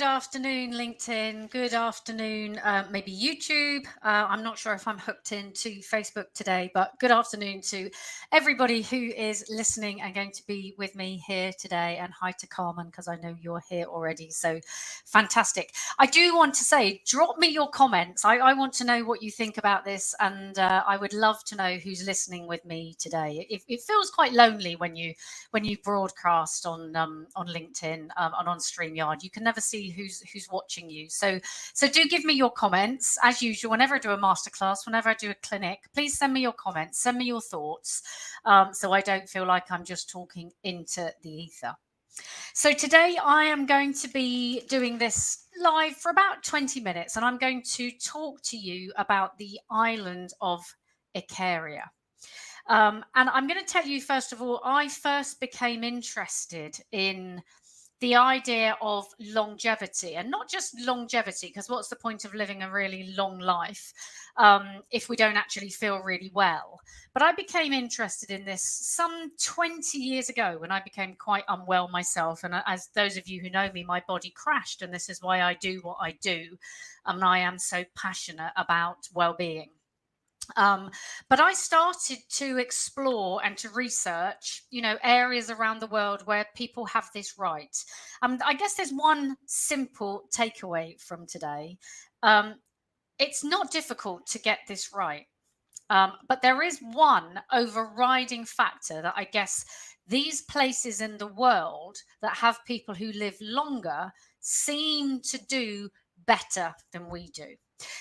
afternoon, LinkedIn. Good afternoon, maybe YouTube. I'm not sure if I'm hooked into Facebook today, but good afternoon to everybody who is listening and going to be with me here today. And hi to Carmen, because I know you're here already. So fantastic. I do want to say, drop me your comments. I want to know what you think about this. And I would love to know who's listening with me today. It feels quite lonely when you broadcast on LinkedIn and on StreamYard. You can never see who's watching you. So do give me your comments. As usual, whenever I do a masterclass, whenever I do a clinic, please send me your comments, send me your thoughts, so I don't feel like I'm just talking into the ether. So today I am going to be doing this live for about 20 minutes, and I'm going to talk to you about the island of Ikaria. And I'm going to tell you, first of all, I first became interested in the idea of longevity, and not just longevity, because what's the point of living a really long life if we don't actually feel really well? But I became interested in this some 20 years ago when I became quite unwell myself. And as those of you who know me, my body crashed, and this is why I do what I do. And I am so passionate about well-being. But I started to explore and to research, areas around the world where people have this right. I guess there's one simple takeaway from today. It's not difficult to get this right. But there is one overriding factor that I guess these places in the world that have people who live longer seem to do better than we do.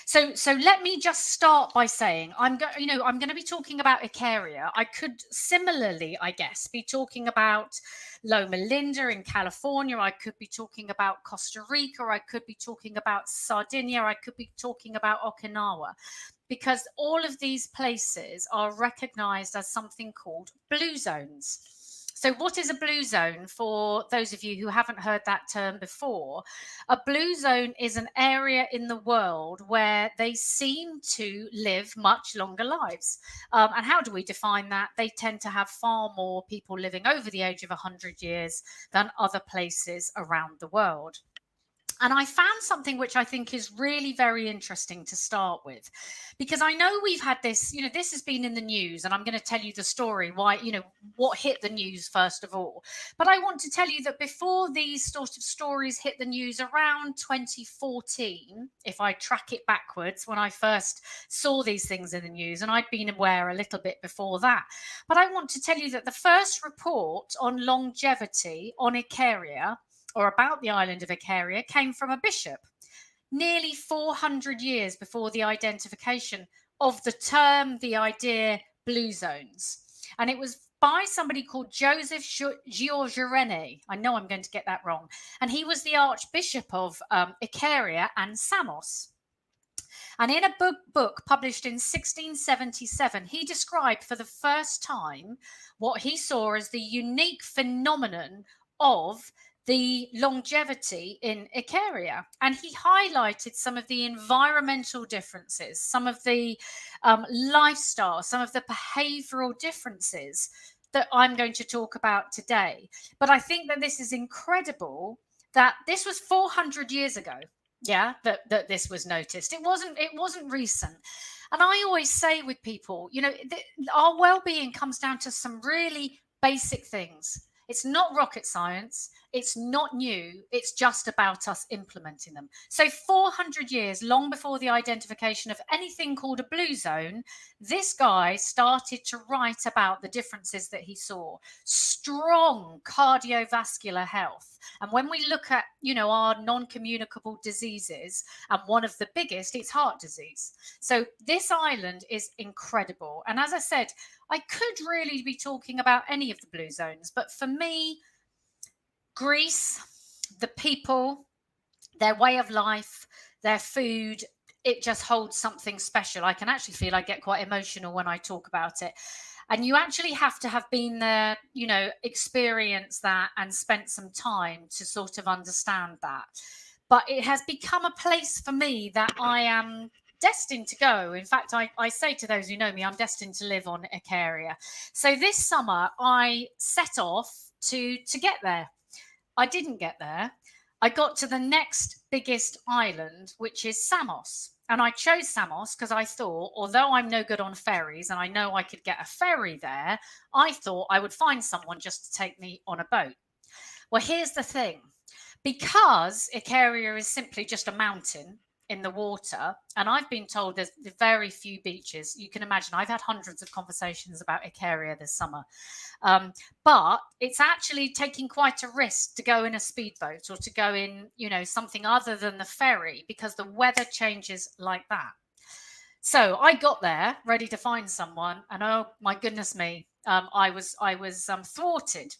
So let me just start by saying I'm going to be talking about Ikaria. I could similarly, I guess, be talking about Loma Linda in California. I could be talking about Costa Rica. I could be talking about Sardinia. I could be talking about Okinawa, because all of these places are recognized as something called blue zones. So what is a blue zone, for those of you who haven't heard that term before? A blue zone is an area in the world where they seem to live much longer lives. And how do we define that? They tend to have far more people living over the age of 100 years than other places around the world. And I found something which I think is really very interesting to start with, because I know we've had this, this has been in the news, and I'm going to tell you the story, why, what hit the news first of all. But I want to tell you that before these sort of stories hit the news around 2014, if I track it backwards, when I first saw these things in the news, and I'd been aware a little bit before that. But I want to tell you that the first report on longevity on Ikaria, or about the island of Ikaria, came from a bishop nearly 400 years before the identification of the term, the idea, blue zones. And it was by somebody called Joseph Giorgione. I know I'm going to get that wrong. And he was the Archbishop of Ikaria and Samos. And in a book published in 1677, he described for the first time what he saw as the unique phenomenon of the longevity in Ikaria. And he highlighted some of the environmental differences, some of the lifestyle, some of the behavioral differences that I'm going to talk about today. But I think that this is incredible that this was 400 years ago. Yeah, that this was noticed. It wasn't recent. And I always say with people, our well-being comes down to some really basic things. It's not rocket science. It's not new. It's just about us implementing them. So 400 years, long before the identification of anything called a blue zone, this guy started to write about the differences that he saw. Strong cardiovascular health. And when we look at, our non-communicable diseases, and one of the biggest, it's heart disease. So this island is incredible. And as I said, I could really be talking about any of the blue zones, but for me, Greece, the people, their way of life, their food, it just holds something special. I can actually feel I get quite emotional when I talk about it. And you actually have to have been there, experienced that and spent some time to sort of understand that. But it has become a place for me that I am destined to go. In fact, I say to those who know me, I'm destined to live on Ikaria. So this summer I set off to get there. I didn't get there. I got to the next biggest island, which is Samos. And I chose Samos because I thought, although I'm no good on ferries and I know I could get a ferry there, I thought I would find someone just to take me on a boat. Well, here's the thing. Because Ikaria is simply just a mountain in the water, and I've been told there's very few beaches. You can imagine I've had hundreds of conversations about Ikaria this summer. But it's actually taking quite a risk to go in a speedboat or to go in, something other than the ferry, because the weather changes like that. So I got there ready to find someone, and oh my goodness me, I was thwarted.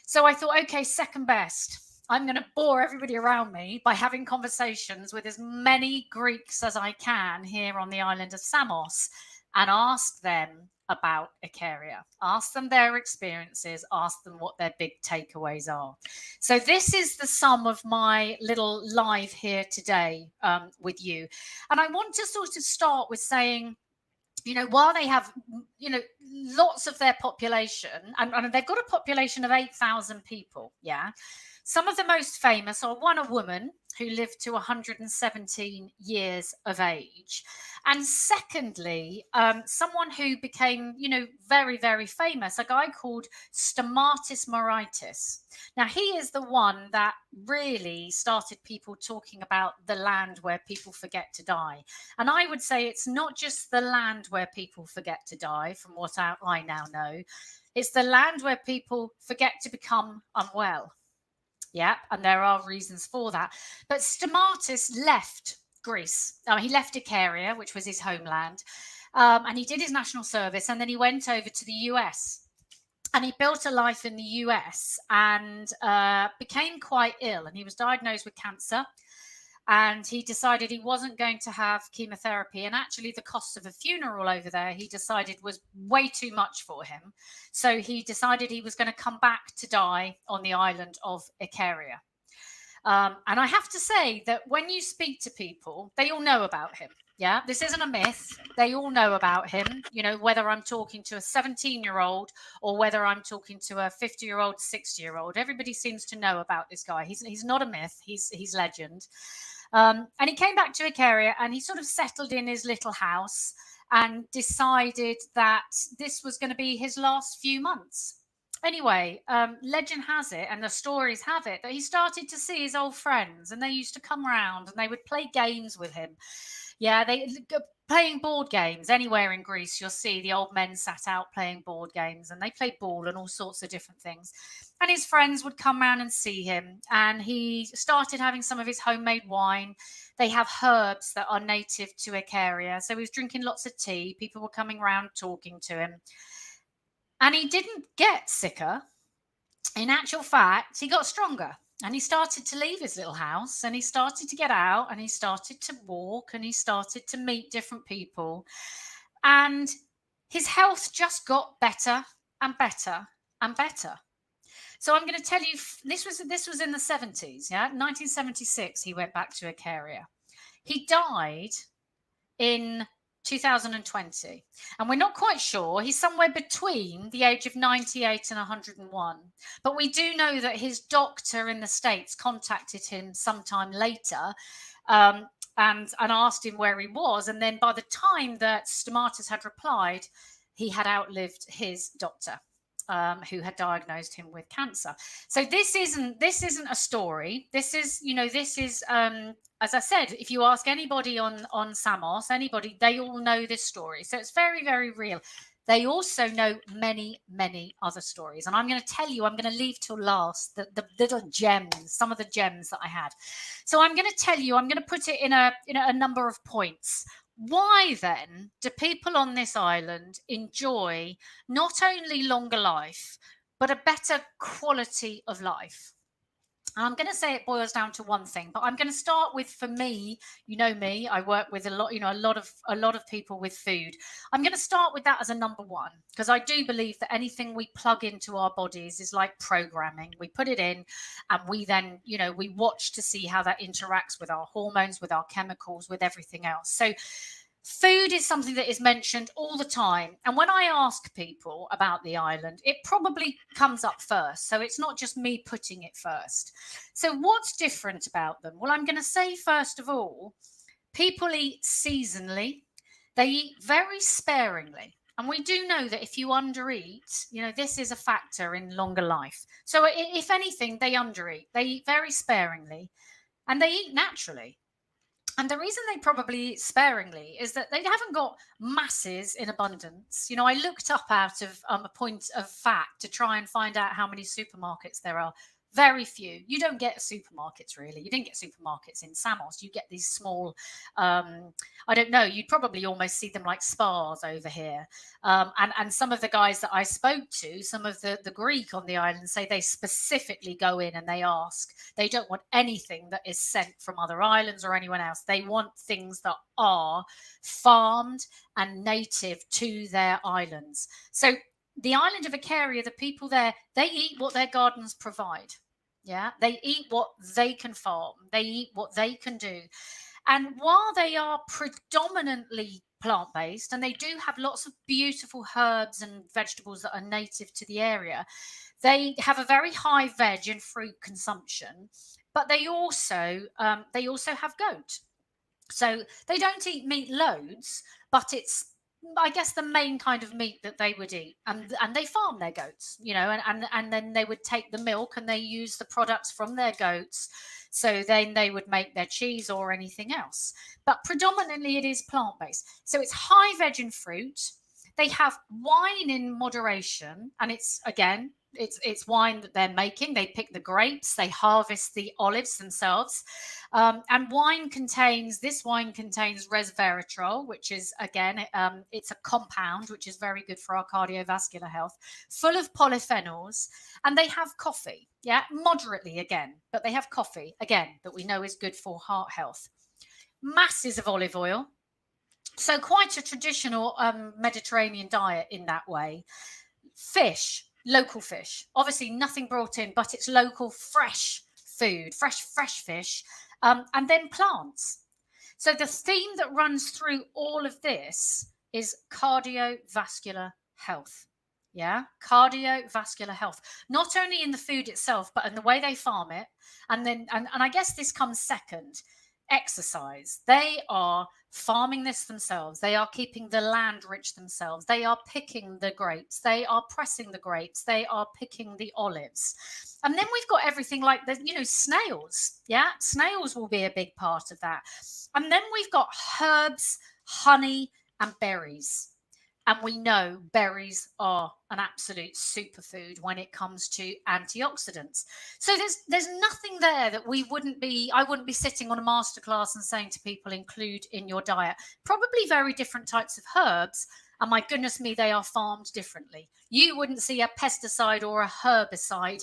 So I thought, okay, second best. I'm going to bore everybody around me by having conversations with as many Greeks as I can here on the island of Samos and ask them about Ikaria, ask them their experiences, ask them what their big takeaways are. So this is the sum of my little live here today with you. And I want to sort of start with saying, while they have, lots of their population, and they've got a population of 8,000 people, yeah. Some of the most famous are a woman who lived to 117 years of age. And secondly, someone who became, very, very famous, a guy called Davis-Munro. Now, he is the one that really started people talking about the land where people forget to die. And I would say it's not just the land where people forget to die, from what I now know. It's the land where people forget to become unwell. Yeah, and there are reasons for that. But Samos left Greece. He left Ikaria, which was his homeland, and he did his national service, and then he went over to the US. And he built a life in the US and became quite ill, and he was diagnosed with cancer. And he decided he wasn't going to have chemotherapy. And actually, the cost of a funeral over there, he decided was way too much for him. So he decided he was going to come back to die on the island of Ikaria. And I have to say that when you speak to people, they all know about him. Yeah, this isn't a myth. They all know about him, whether I'm talking to a 17-year-old or whether I'm talking to a 50-year-old, 60-year-old. Everybody seems to know about this guy. He's not a myth. He's legend. And he came back to Ikaria and he sort of settled in his little house and decided that this was going to be his last few months. Anyway, legend has it, and the stories have it, that he started to see his old friends, and they used to come around and they would play games with him. Yeah, they playing board games. Anywhere in Greece, you'll see the old men sat out playing board games, and they played ball and all sorts of different things. And his friends would come around and see him, and he started having some of his homemade wine. They have herbs that are native to Ikaria, so he was drinking lots of tea. People were coming around talking to him. And he didn't get sicker. In actual fact, he got stronger. And he started to leave his little house, and he started to get out, and he started to walk, and he started to meet different people. And his health just got better and better and better. So I'm going to tell you, this was in the 70s, yeah? 1976, he went back to Ikaria. He died in 2020, and we're not quite sure. He's somewhere between the age of 98 and 101, but we do know that his doctor in the States contacted him sometime later and asked him where he was, and then by the time that Samos had replied, he had outlived his doctor, who had diagnosed him with cancer. So this isn't a story. This is as I said, if you ask anybody on Samos, anybody, they all know this story. So it's very, very real. They also know many, many other stories. And I'm going to tell you, I'm going to leave till last the little gems, some of the gems that I had. So I'm going to tell you, I'm going to put it in a number of points. Why then do people on this island enjoy not only longer life, but a better quality of life? I'm going to say it boils down to one thing, but I'm going to start with, for me, me, I work with a lot of people with food. I'm going to start with that as a number one, because I do believe that anything we plug into our bodies is like programming. We put it in and we then, we watch to see how that interacts with our hormones, with our chemicals, with everything else. So Food is something that is mentioned all the time. And when I ask people about the island, it probably comes up first. So it's not just me putting it first. So what's different about them? Well, I'm going to say, first of all, people eat seasonally, they eat very sparingly. And we do know that if you undereat, this is a factor in longer life. So if anything, they undereat, they eat very sparingly, and they eat naturally. And the reason they probably eat sparingly is that they haven't got masses in abundance. I looked up out of a point of fact to try and find out how many supermarkets there are. Very few. You don't get supermarkets, really. You didn't get supermarkets in Samos. You get these small, I don't know, you'd probably almost see them like spas over here. And some of the guys that I spoke to, some of the Greek on the island, say they specifically go in and they ask. They don't want anything that is sent from other islands or anyone else. They want things that are farmed and native to their islands. So the island of Ikaria, the people there, they eat what their gardens provide. Yeah, they eat what they can farm. They eat what they can do. And while they are predominantly plant-based, and they do have lots of beautiful herbs and vegetables that are native to the area, they have a very high veg and fruit consumption, but they also have goat. So they don't eat meat loads, but it's, I guess, the main kind of meat that they would eat. And they farm their goats, and then they would take the milk and they use the products from their goats. So then they would make their cheese or anything else. But predominantly it is plant-based. So it's high veg and fruit. They have wine in moderation, and it's wine that they're making. They pick the grapes, they harvest the olives themselves, and this wine contains resveratrol, which is it's a compound which is very good for our cardiovascular health, full of polyphenols, and they have coffee, moderately again, but they have coffee again that we know is good for heart health. Masses of olive oil. So quite a traditional Mediterranean diet in that way. Fish, local fish, obviously nothing brought in, but it's local, fresh food, fresh fish, and then plants. So the theme that runs through all of this is cardiovascular health. Yeah, cardiovascular health, not only in the food itself, but in the way they farm it. And I guess this comes second. Exercise. They are farming this themselves. They are keeping the land rich themselves. They are picking the grapes. They are pressing the grapes. They are picking the olives. And then we've got everything like snails. Yeah, snails will be a big part of that. And then we've got herbs, honey, and berries. And we know berries are an absolute superfood when it comes to antioxidants. So there's nothing there that I wouldn't be sitting on a masterclass and saying to people, include in your diet. Probably very different types of herbs. And my goodness me, they are farmed differently. You wouldn't see a pesticide or a herbicide,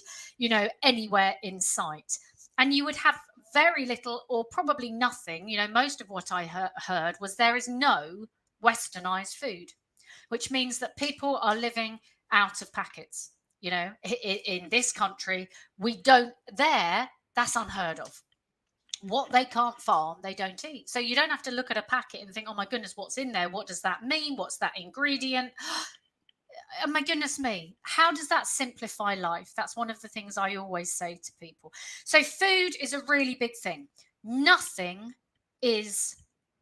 anywhere in sight. And you would have very little or probably nothing. Most of what I heard was there is no westernized food, which means that people are living out of packets. In this country, that's unheard of. What they can't farm, they don't eat. So you don't have to look at a packet and think, oh my goodness, what's in there? What does that mean? What's that ingredient? Oh my goodness me, how does that simplify life? That's one of the things I always say to people. So food is a really big thing. Nothing is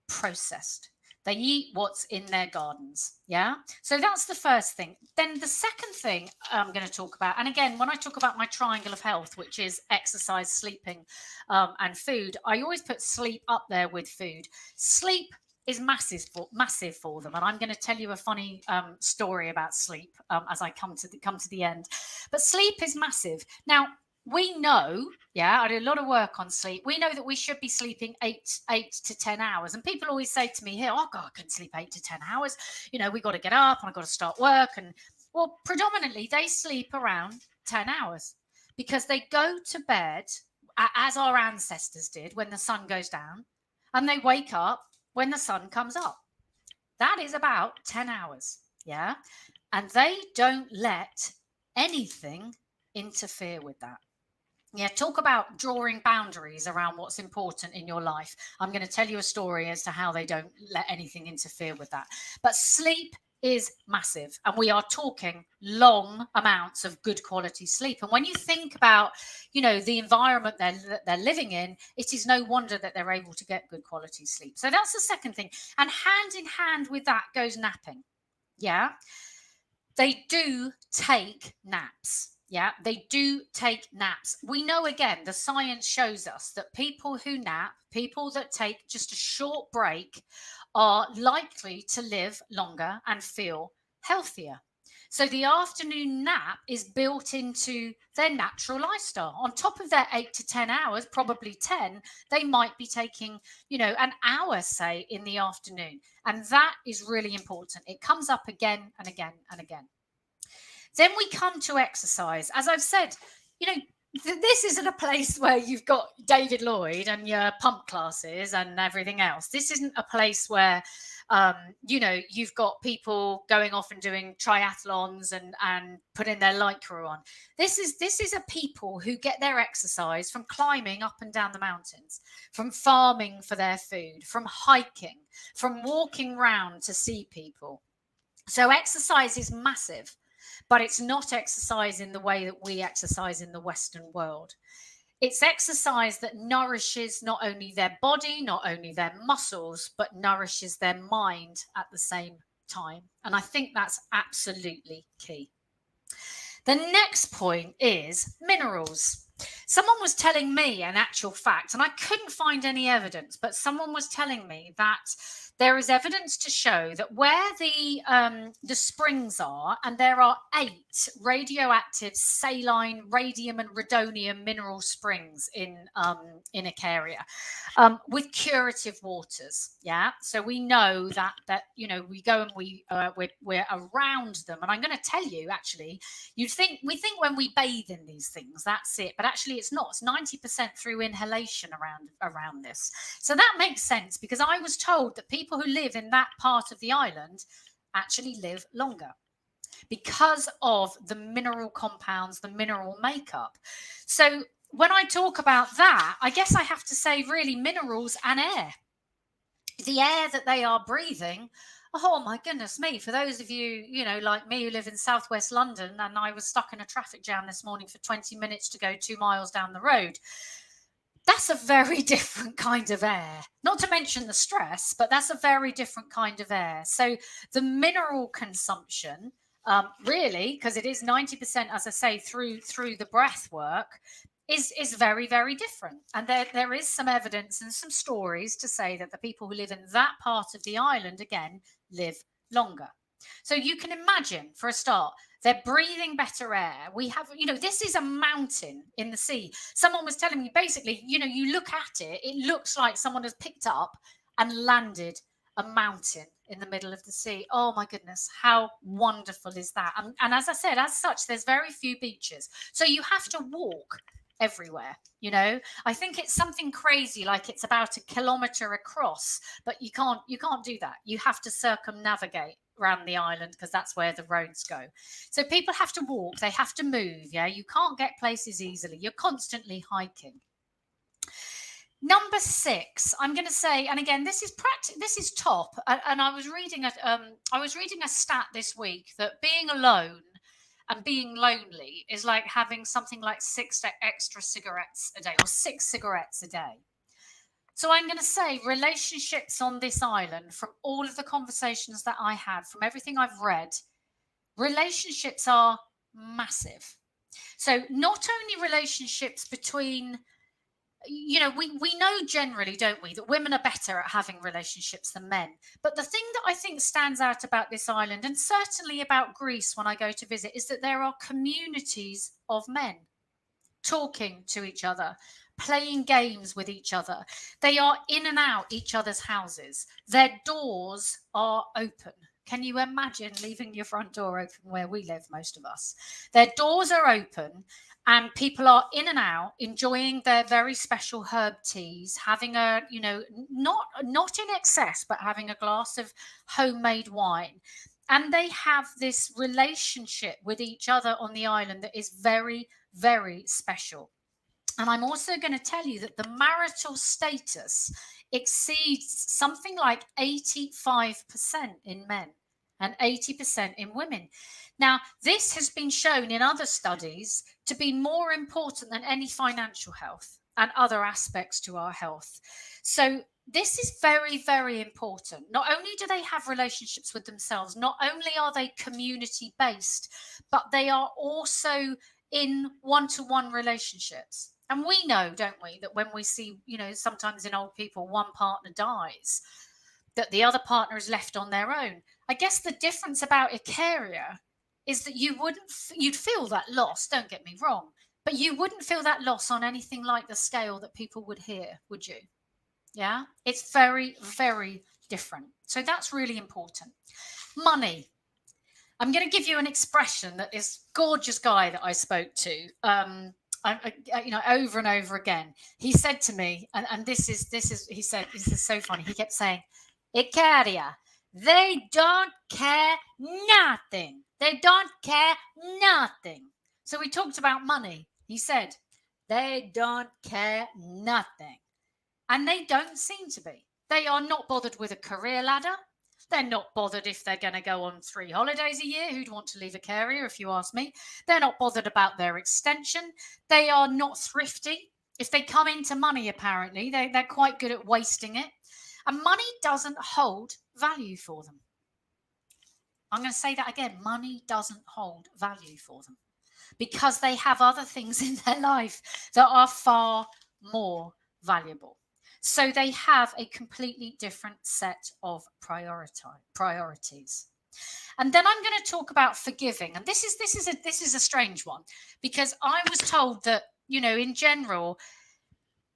processed. They eat what's in their gardens. Yeah. So that's the first thing. Then the second thing I'm going to talk about, and again, when I talk about my triangle of health, which is exercise, sleeping, and food, I always put sleep up there with food. Sleep is massive for them, and I'm going to tell you a funny story about sleep as I come to the end. But sleep is massive. Now, we know, I did a lot of work on sleep. We know that we should be sleeping 8 to 10 hours. And people always say to me here, oh God, I couldn't sleep 8 to 10 hours. We got to get up and I've got to start work. And well, predominantly they sleep around 10 hours because they go to bed as our ancestors did when the sun goes down, and they wake up when the sun comes up. That is about 10 hours. Yeah. And they don't let anything interfere with that. Yeah, talk about drawing boundaries around what's important in your life. I'm going to tell you a story as to how they don't let anything interfere with that. But sleep is massive, and we are talking long amounts of good quality sleep. And when you think about, the environment they're living in, it is no wonder that they're able to get good quality sleep. So that's the second thing. And hand in hand with that goes napping. Yeah, they do take naps. Yeah, they do take naps. We know, again, the science shows us that people who nap, people that take just a short break, are likely to live longer and feel healthier. So the afternoon nap is built into their natural lifestyle. On top of their 8 to 10 hours, probably 10, they might be taking, an hour, say, in the afternoon. And that is really important. It comes up again and again and again. Then we come to exercise. As I've said, this isn't a place where you've got David Lloyd and your pump classes and everything else. This isn't a place where, you've got people going off and doing triathlons and putting their Lycra on. This is a people who get their exercise from climbing up and down the mountains, from farming for their food, from hiking, from walking round to see people. So exercise is massive, but it's not exercise in the way that we exercise in the Western world. It's exercise that nourishes not only their body, not only their muscles, but nourishes their mind at the same time. And I think that's absolutely key. The next point is minerals. Someone was telling me, an actual fact, and I couldn't find any evidence, but someone was telling me that there is evidence to show that where the springs are, and there are 8 radioactive saline, radium, and rhodonium mineral springs in Ikaria, with curative waters. Yeah, so we know that we go and we're around them, and I'm going to tell you, actually, we think when we bathe in these things, that's it, but actually it's not. It's 90% through inhalation around this. So that makes sense, because I was told that people who live in that part of the island actually live longer because of the mineral compounds, the mineral makeup. So when I talk about that, I guess I have to say really minerals and air. The air that they are breathing. Oh my goodness me. For those of you, like me, who live in southwest London, and I was stuck in a traffic jam this morning for 20 minutes to go 2 miles down the road. That's a very different kind of air. Not to mention the stress, but that's a very different kind of air. So the mineral consumption, really, because it is 90%, as I say, through the breath work, is very, very different. And there is some evidence and some stories to say that the people who live in that part of the island, again, live longer. So you can imagine, for a start, they're breathing better air. We have, this is a mountain in the sea. Someone was telling me, basically, you look at it, it looks like someone has picked up and landed a mountain in the middle of the sea. Oh my goodness, how wonderful is that? And as I said, as such, there's very few beaches. So you have to walk everywhere. I think it's something crazy, like it's about 1 kilometer across, but you can't do that. You have to circumnavigate around the island, because that's where the roads go. So people have to walk, they have to move. Yeah, you can't get places easily. You're constantly hiking. Number 6, I'm going to say, and again, this is top. And I was reading a stat this week that being alone and being lonely is like having something like 6 extra cigarettes a day, or 6 cigarettes a day. So I'm going to say relationships on this island, from all of the conversations that I had, from everything I've read, relationships are massive. So not only relationships between, we know generally, don't we, that women are better at having relationships than men. But the thing that I think stands out about this island, and certainly about Greece when I go to visit, is that there are communities of men talking to each other, playing games with each other. They are in and out each other's houses. Their doors are open. Can you imagine leaving your front door open where we live, most of us? Their doors are open, and people are in and out, enjoying their very special herb teas, having a, not in excess, but having a glass of homemade wine. And they have this relationship with each other on the island that is very, very special. And I'm also going to tell you that the marital status exceeds something like 85% in men and 80% in women. Now, this has been shown in other studies to be more important than any financial health and other aspects to our health. So, this is very, very important. Not only do they have relationships with themselves, not only are they community based, but they are also in one-to-one relationships. And we know, don't we, that when we see, sometimes in old people, one partner dies, that the other partner is left on their own. I guess the difference about Ikaria is that you'd feel that loss, don't get me wrong, but you wouldn't feel that loss on anything like the scale that people would hear, would you? Yeah, it's very, very different. So that's really important. Money. I'm going to give you an expression that this gorgeous guy that I spoke to, over and over again. He said to me, and this is, he said, this is so funny. He kept saying, Ikaria, they don't care nothing. They don't care nothing. So we talked about money. He said, they don't care nothing. And they don't seem to be. They are not bothered with a career ladder. They're not bothered if they're going to go on 3 holidays a year. Who'd want to leave a career, if you ask me? They're not bothered about their extension. They are not thrifty. If they come into money, apparently, they're quite good at wasting it. And money doesn't hold value for them. I'm going to say that again. Money doesn't hold value for them because they have other things in their life that are far more valuable. So they have a completely different set of priorities. And then I'm going to talk about forgiving. And this is a strange one, because I was told that, in general,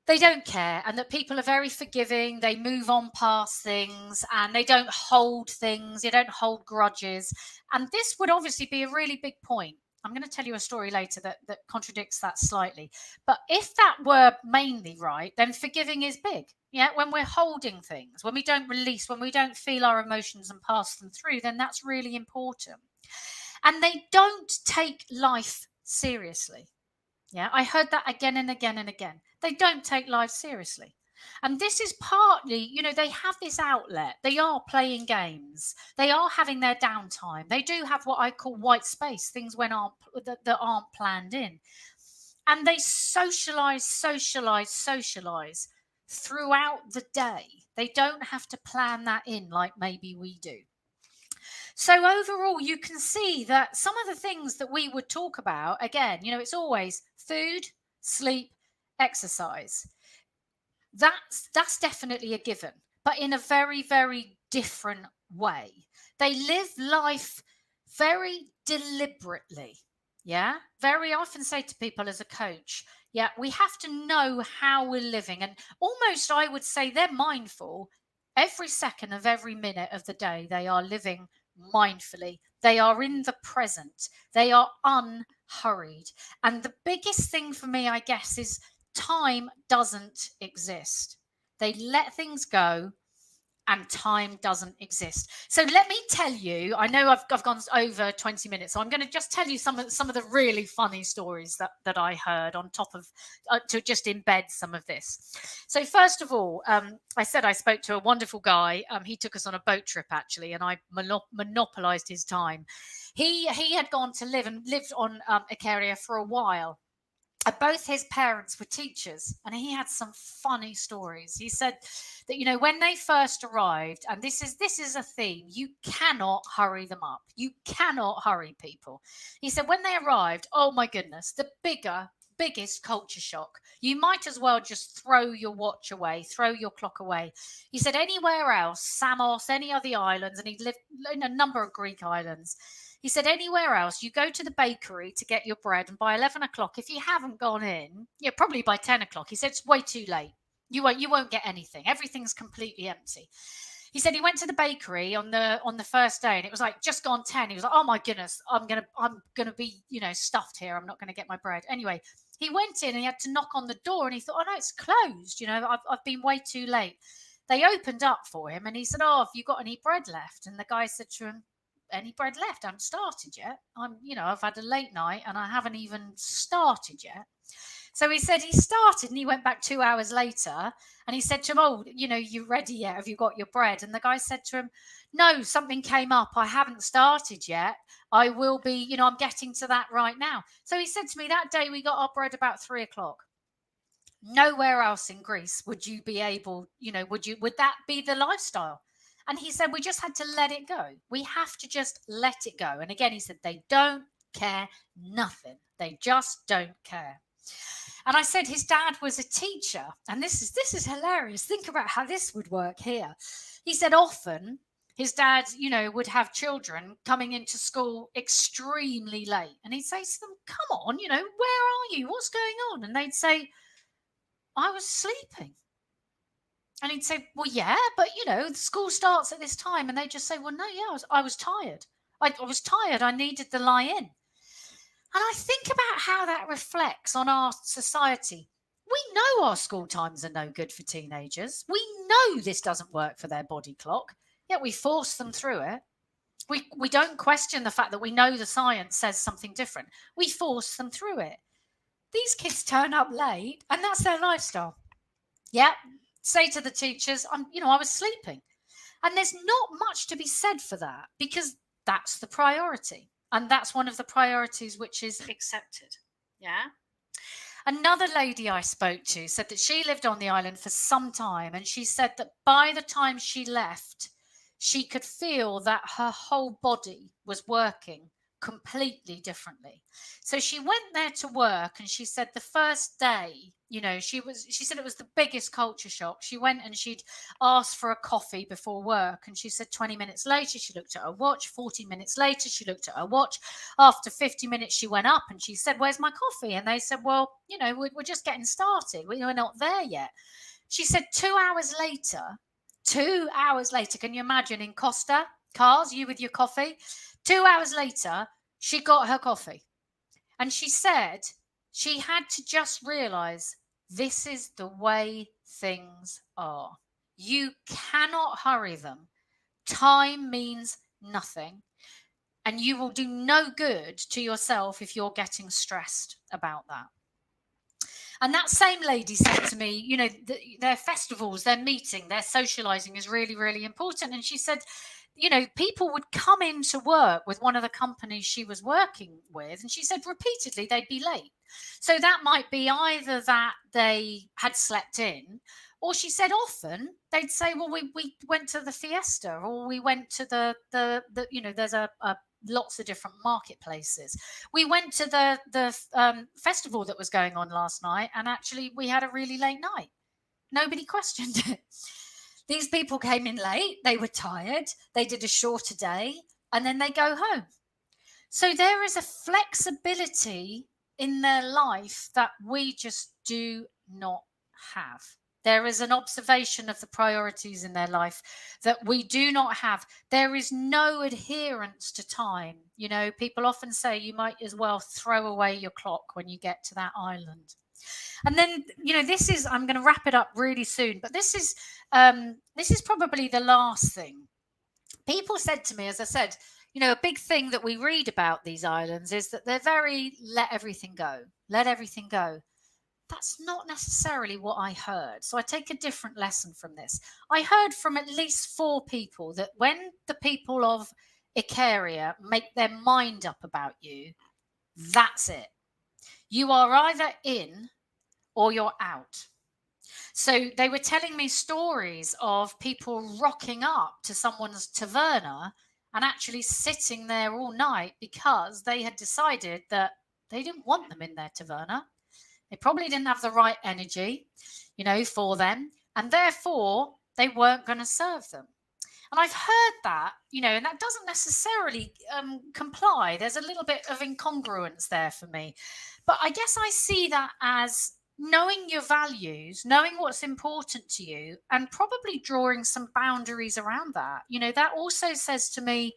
they don't care, and that people are very forgiving. They move on past things, and they don't hold things. They don't hold grudges. And this would obviously be a really big point. I'm going to tell you a story later that contradicts that slightly. But if that were mainly right, then forgiving is big. Yeah, when we're holding things, when we don't release, when we don't feel our emotions and pass them through, then that's really important. And they don't take life seriously. Yeah, I heard that again and again and again. They don't take life seriously. And this is partly, they have this outlet. They are playing games. They are having their downtime. They do have what I call white space, things that aren't planned in. And they socialize throughout the day. They don't have to plan that in like maybe we do. So overall, you can see that some of the things that we would talk about, again, it's always food, sleep, exercise. That's definitely a given, but in a very, very different way. They live life very deliberately. Yeah. Very often say to people as a coach, yeah, we have to know how we're living. And almost, I would say, they're mindful every second of every minute of the day. They are living mindfully. They are in the present. They are unhurried. And the biggest thing for me, I guess, is time doesn't exist. They let things go, and time doesn't exist. So let me tell you, I know I've gone over 20 minutes, so I'm going to just tell you some of the really funny stories that I heard on top of, to just embed some of this. So first of all, I said I spoke to a wonderful guy. He took us on a boat trip, actually, and I monopolized his time. He had gone to lived on Ikaria for a while. Both his parents were teachers, and he had some funny stories. He said that, when they first arrived, and this is a theme, you cannot hurry them up. You cannot hurry people. He said when they arrived, oh my goodness, the biggest culture shock. You might as well just throw your watch away, throw your clock away. He said anywhere else, Samos, any of the islands, and he lived in a number of Greek islands. He said anywhere else, you go to the bakery to get your bread, and by 11 o'clock, if you haven't gone in, probably by 10 o'clock, he said it's way too late. You won't get anything. Everything's completely empty. He said he went to the bakery on the first day, and it was like just gone 10. He was like, oh my goodness, I'm gonna be stuffed here. I'm not gonna get my bread. Anyway, he went in and he had to knock on the door, and he thought, oh no, it's closed. I've been way too late. They opened up for him, and he said, oh, have you got any bread left? And the guy said to him, any bread left? I haven't started yet. I've had a late night and I haven't even started yet. So he said he started and he went back 2 hours later and he said to him, "Oh, you ready yet? Have you got your bread?" And the guy said to him, "No, something came up. I haven't started yet. I will be, I'm getting to that right now." So he said to me that day we got our bread about 3 o'clock. Nowhere else in Greece would you be able, would that be the lifestyle? And he said, we just had to let it go. We have to just let it go. And again, he said, they don't care nothing. They just don't care. And I said his dad was a teacher. And this is hilarious. Think about how this would work here. He said often his dad, would have children coming into school extremely late. And he'd say to them, "Come on, where are you? What's going on?" And they'd say, "I was sleeping." And he'd say, "Well, yeah, but the school starts at this time." And they'd just say, "Well, no, yeah, I was tired. I was tired. I needed the lie in." And I think about how that reflects on our society. We know our school times are no good for teenagers. We know this doesn't work for their body clock, yet we force them through it. We don't question the fact that we know the science says something different. We force them through it. These kids turn up late and that's their lifestyle. Yeah, say to the teachers, I was sleeping. And there's not much to be said for that because that's the priority. And that's one of the priorities which is accepted. Yeah. Another lady I spoke to said that she lived on the island for some time. And she said that by the time she left, she could feel that her whole body was working completely differently. So she went there to work and she said the first day, she said it was the biggest culture shock. She went and she'd asked for a coffee before work and she said 20 minutes later she looked at her watch, 40 minutes later she looked at her watch. After 50 minutes she went up and she said, "Where's my coffee?" And they said, "Well, we're just getting started. We're not there yet." She said 2 hours later, can you imagine in Costa cars, you with your coffee? 2 hours later, she got her coffee. And she said she had to just realize this is the way things are. You cannot hurry them. Time means nothing. And you will do no good to yourself if you're getting stressed about that. And that same lady said to me, their festivals, their meeting, their socializing is really, really important. And she said, people would come into work with one of the companies she was working with. And she said repeatedly they'd be late. So that might be either that they had slept in, or she said often they'd say, "Well, we went to the fiesta, or we went to the there's a lots of different marketplaces. We went to the festival that was going on last night, and actually we had a really late night. Nobody questioned it. These people came in late, they were tired, they did a shorter day, and then they go home. So there is a flexibility in their life that we just do not have. There is an observation of the priorities in their life that we do not have. There is no adherence to time. People often say you might as well throw away your clock when you get to that island. And then, I'm going to wrap it up really soon, but this is probably the last thing. People said to me, as I said, a big thing that we read about these islands is that they're very let everything go. That's not necessarily what I heard. So I take a different lesson from this. I heard from at least 4 people that when the people of Ikaria make their mind up about you, that's it. You are either in or you're out. So they were telling me stories of people rocking up to someone's taverna and actually sitting there all night because they had decided that they didn't want them in their taverna. They probably didn't have the right energy, for them. And therefore, they weren't going to serve them. And I've heard that, and that doesn't necessarily comply. There's a little bit of incongruence there for me. But I guess I see that as knowing your values, knowing what's important to you, and probably drawing some boundaries around that. That also says to me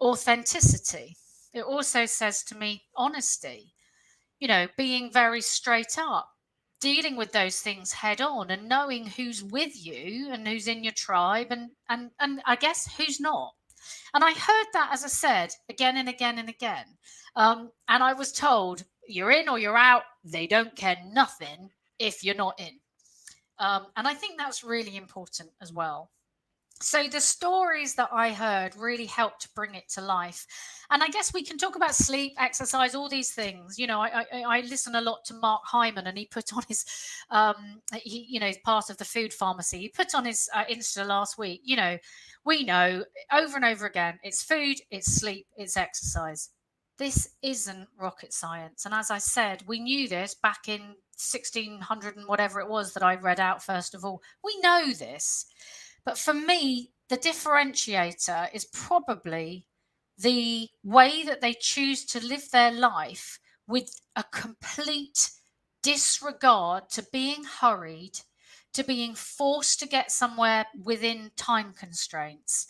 authenticity. It also says to me honesty, being very straight up, dealing with those things head on and knowing who's with you and who's in your tribe and I guess who's not. And I heard that, as I said, again and again and again. And I was told you're in or you're out. They don't care nothing if you're not in. And I think that's really important as well. So the stories that I heard really helped to bring it to life. And I guess we can talk about sleep, exercise, all these things. I listen a lot to Mark Hyman, and he put on his, part of the food pharmacy. He put on his Insta last week. We know over and over again, it's food, it's sleep, it's exercise. This isn't rocket science. And as I said, we knew this back in 1600 and whatever it was that I read out first of all. We know this. But for me, the differentiator is probably the way that they choose to live their life with a complete disregard to being hurried, to being forced to get somewhere within time constraints,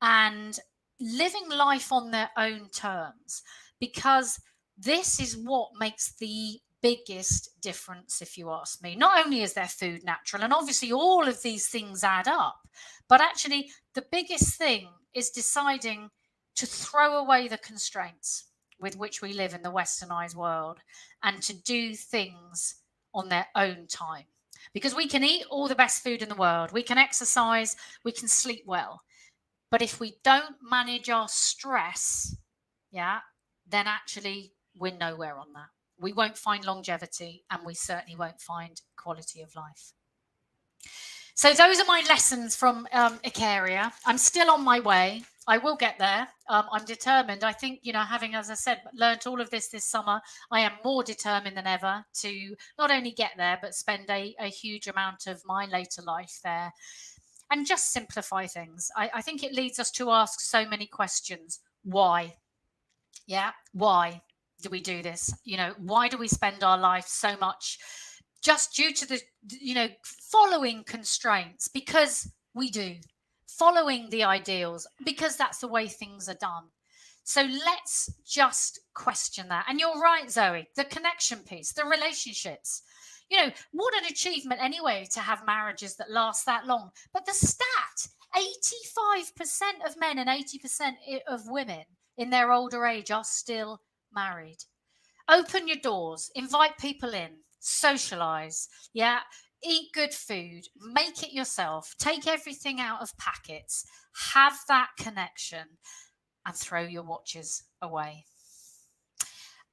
and living life on their own terms. Because this is what makes the biggest difference, if you ask me. Not only is their food natural, and obviously all of these things add up, but actually the biggest thing is deciding to throw away the constraints with which we live in the westernized world and to do things on their own time. Because we can eat all the best food in the world, we can exercise, we can sleep well, but if we don't manage our stress, then actually we're nowhere on that. We won't find longevity, and we certainly won't find quality of life. So those are my lessons from Ikaria. I'm still on my way. I will get there. I'm determined. I think, having, as I said, learnt all of this summer, I am more determined than ever to not only get there, but spend a huge amount of my later life there and just simplify things. I think it leads us to ask so many questions. Why? Why do we do this? Why do we spend our life so much just due to the, following constraints? Because we do. Following the ideals, because that's the way things are done. So let's just question that. And you're right, Zoe, the connection piece, the relationships. What an achievement anyway to have marriages that last that long. But the stat, 85% of men and 80% of women in their older age are still married. Open your doors, invite people in, socialize, eat good food, make it yourself, take everything out of packets, have that connection, and throw your watches away.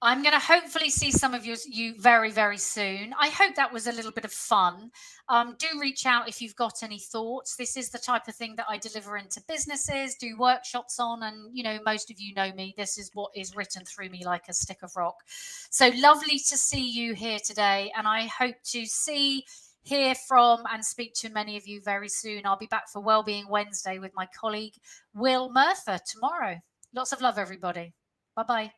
I'm going to hopefully see some of you very, very soon. I hope that was a little bit of fun. Do reach out if you've got any thoughts. This is the type of thing that I deliver into businesses, do workshops on, and, most of you know me. This is what is written through me like a stick of rock. So lovely to see you here today, and I hope to hear from and speak to many of you very soon. I'll be back for Wellbeing Wednesday with my colleague, Will Murtha, tomorrow. Lots of love, everybody. Bye-bye.